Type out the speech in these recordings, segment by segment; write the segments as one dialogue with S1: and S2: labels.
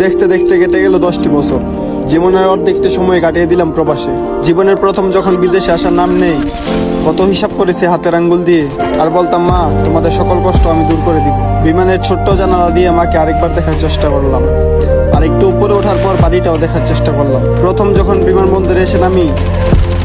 S1: দেখতে দেখতে কেটে গেল 10টি বছর। জীবনের অর্ধেকটা সময় কাটিয়ে দিলাম প্রবাসে। জীবনের প্রথম যখন বিদেশে আসার নাম নেই, কত হিসাব করেছি হাতের আঙ্গুল দিয়ে, আর বলতাম মা তোমাদের সকল কষ্ট আমি দূর করে দিব। বিমানের ছোট্ট জানালা দিয়ে মাকে আরেকবার দেখার চেষ্টা করলাম, আর একটু উপরে ওঠার পর বাড়িটাও দেখার চেষ্টা করলাম। প্রথম যখন বিমানবন্দরে এসে নামি,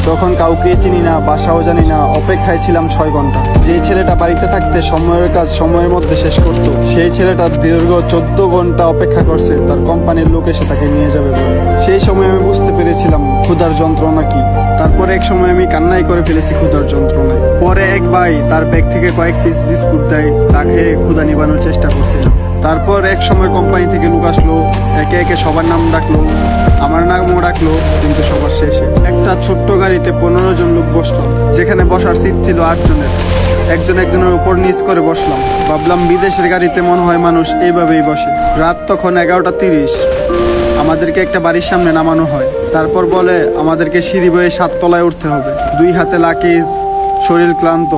S1: তখন কাউকে চিনি না, বাসাও জানি না, অপেক্ষায় ছিলাম 6 ঘন্টা। যে ছেলেটা বাড়িতে থাকতে সময়ের কাজ সময়ের মধ্যে শেষ করত, সেই ছেলেটা দীর্ঘ 14 ঘন্টা অপেক্ষা করছে তার কোম্পানির লোক এসে তাকে নিয়ে যাবে বলে। সেই সময় আমি বুঝতে পেরেছিলাম ক্ষুধার যন্ত্রণা কি। তারপরে এক সময় আমি কান্নাই করে ফেলেছি ক্ষুধার যন্ত্রণায়। পরে এক ভাই তার ব্যাগ থেকে কয়েক পিস বিস্কুট দেয়, তাকে ক্ষুধা নিবানোর চেষ্টা করছিলাম। তারপর এক সময় কোম্পানি থেকে লোক আসলো, একে একে সবার নাম ডাকলো, আমার নামও ডাকলো, কিন্তু সবার শেষে একটা ছোট্ট গাড়িতে 15 জন লোক বসলো, যেখানে বসার সিট ছিল 8 জনের। একজন একজনের উপর নিচ করে বসলাম। ভাবলাম বিদেশের গাড়িতে মনে হয় মানুষ এইভাবেই বসে। রাত তখন 11:30। আমাদেরকে একটা বাড়ির সামনে নামানো হয়। তারপর বলে আমাদেরকে সিঁড়ি বয়ে 7 তলায় উঠতে হবে। 2 হাতে লাকিজ, শরীর ক্লান্ত,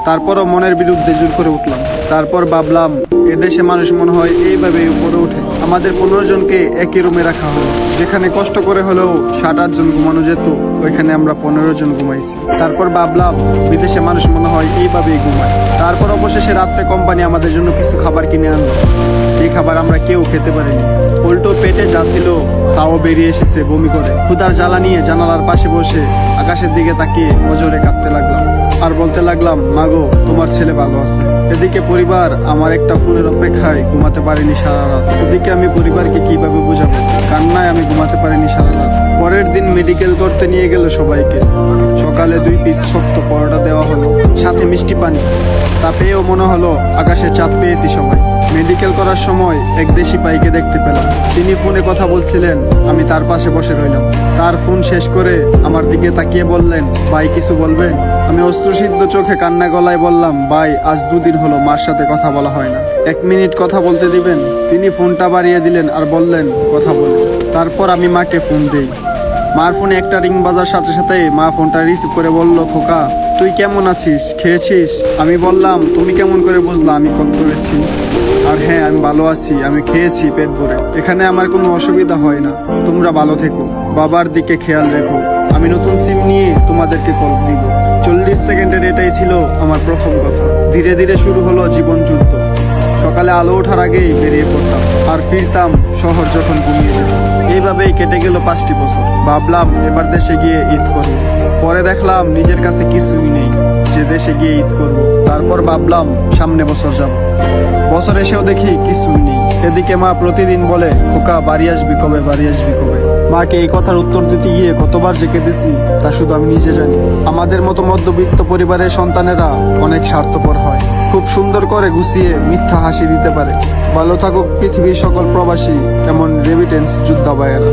S1: তারপরও মনের বিরুদ্ধে জোর করে উঠলাম। তারপর ভাবলাম এদেশে মানুষ মনে হয় এইভাবেই উপরে ওঠে। আমাদের 15 জনকে একই রুমে রাখা হলো, যেখানে কষ্ট করে হলেও 7-8 জন ঘুমানো যেত, ওইখানে আমরা 15 জন ঘুমাইছি। তারপর ভাবলাম বিদেশে মানুষ মনে হয় এইভাবেই ঘুমায়। তারপর অবশেষে রাত্রে কোম্পানি আমাদের জন্য কিছু খাবার কিনে আনলো, যে খাবার আমরা কেউ খেতে পারিনি। উল্টো পেটে যা ছিল তাও বেরিয়ে এসেছে বমি করে। ক্ষুধার জ্বালা নিয়ে জানালার পাশে বসে আকাশের দিকে তাকিয়ে অঝরে কাঁদতে লাগলাম, আর বলতে লাগলাম মাগো তোমার ছেলে ভালো আছে। এদিকে পরিবার আমার একটা ফোনের অপেক্ষায় ঘুমাতে পারিনি সারা রাত। এদিকে আমি পরিবারকে কিভাবে বোঝাবো, কান্নায় আমি ঘুমাতে পারিনি সারা রাত। পরের দিন মেডিকেল করতে নিয়ে গেল সবাইকে। সকালে 2 পিস শক্ত পরোটা দেওয়া হলো, সাথে মিষ্টি পানি। তা পেয়েও মনে হলো আকাশে চাঁদ পেয়েছি সবাই। মেডিকেল করার সময় এক দেশি ভাইকে দেখতে পেলাম। তিনি ফোনে কথা বলছিলেন, আমি তার পাশে বসে রইলাম। তার ফোন শেষ করে আমার দিকে তাকিয়ে বললেন, ভাই কিছু বলবেন? আমি অশ্রুসিদ্ধ চোখে কান্না গলায় বললাম, ভাই আজ 2 দিন হলো মার সাথে কথা বলা হয় না, 1 মিনিট কথা বলতে দিবেন? তিনি ফোনটা বাড়িয়ে দিলেন আর বললেন কথা বলুন। তারপর আমি মাকে ফোন দেই। মার ফোনে একটা রিং বাজার সাথে সাথে মা ফোনটা রিসিভ করে বলল, খোকা তুই কেমন আছিস, খেয়েছিস? আমি বললাম, তুমি কেমন করে বুঝলা আমি কল করেছি? আর হ্যাঁ আমি ভালো আছি, আমি খেয়েছি পেট ভরে, এখানে আমার কোনো অসুবিধা হয় না। তোমরা ভালো থেকো, বাবার দিকে খেয়াল রেখো। আমি নতুন সিম নিয়ে তোমাদেরকে কল দিব। 40 সেকেন্ডের এটাই ছিল আমার প্রথম কথা। ধীরে ধীরে শুরু হলো জীবন যুদ্ধ। সকালে আলো ওঠার আগেই বেরিয়ে পড়তাম, আর ফিরতাম শহর যখন ঘুমিয়ে যেত। এইভাবেই কেটে গেল 5টি বছর। ভাবলাম এবার দেশে গিয়ে ঈদ করব। পরে দেখলাম নিজের কাছে কিছুই নেই যে দেশে গিয়ে ঈদ করব। তারপর ভাবলাম সামনে বছর যাব। বছর এসেও দেখি কিছুই নেই। এদিকে মা প্রতিদিন বলে, খোকা বাড়ি আসবি কবে, বাড়ি আসবি কবে? মাকে এই কথার উত্তর দিতে গিয়ে কতবার যে কেঁদেছি তা শুধু আমি নিজে জানি। আমাদের মতো মধ্যবিত্ত পরিবারের সন্তানেরা অনেক স্বার্থপর হয়, খুব সুন্দর করে গুছিয়ে মিথ্যা হাসি দিতে পারে। ভালো থাকুক পৃথিবীর সকল প্রবাসী এমন রেমিটেন্স যোদ্ধা ভাইয়েরা।